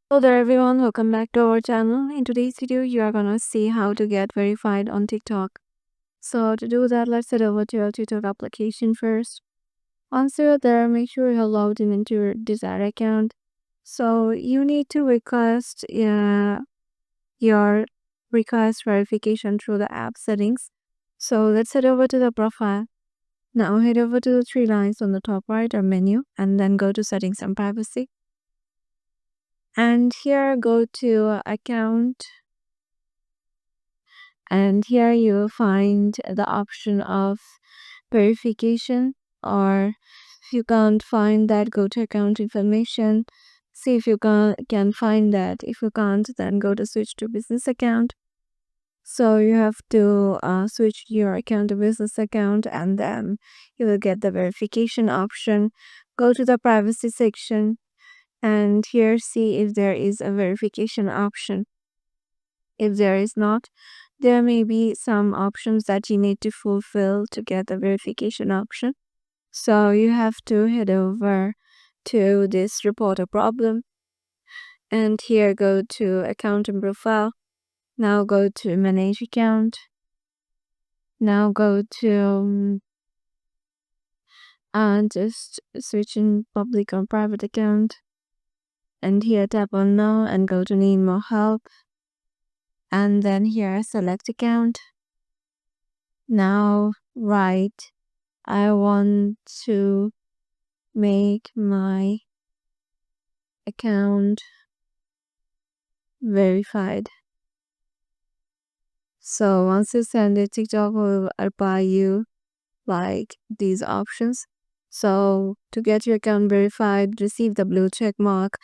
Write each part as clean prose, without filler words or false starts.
Hello there everyone, welcome back to our channel. In today's video, you are gonna see how to get verified on TikTok. So to do that, let's head over to your TikTok application first. Once you're there, make sure you're logged in into your desired account. So you need to request your request verification through the app settings. So let's head over to the profile. Now head over to the three lines on the top right or menu and then go to settings and privacy. And here go to account, and here you find the option of verification, or if you can't find that, go to account information, see if you can find that. If you can't, then go to switch to business account. So you have to switch your account to business account, and then you will get the verification option. Go to the privacy section, and here see if there is a verification option. If there is not, there may be some options that you need to fulfill to get the verification option. So you have to head over to this report a problem, and here go to account and profile. Now go to manage account. Now go to just switch in public or private account, and here tap on no and go to need more help, and then here select account. Now write I want to make my account verified. So once you send it, TikTok will apply you like these options. So to get your account verified, receive the blue check mark,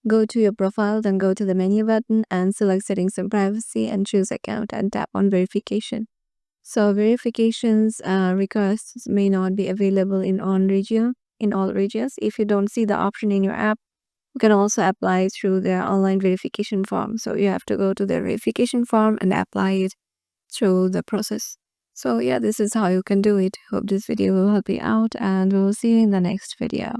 go to your profile, then go to the menu button and select settings and privacy and choose account and tap on verification. So verifications requests may not be available in all regions. If you don't see the option in your app, you can also apply through their online verification form. So you have to go to their verification form and apply it through the process. So yeah, this is how you can do it. Hope this video will help you out, and we will see you in the next video.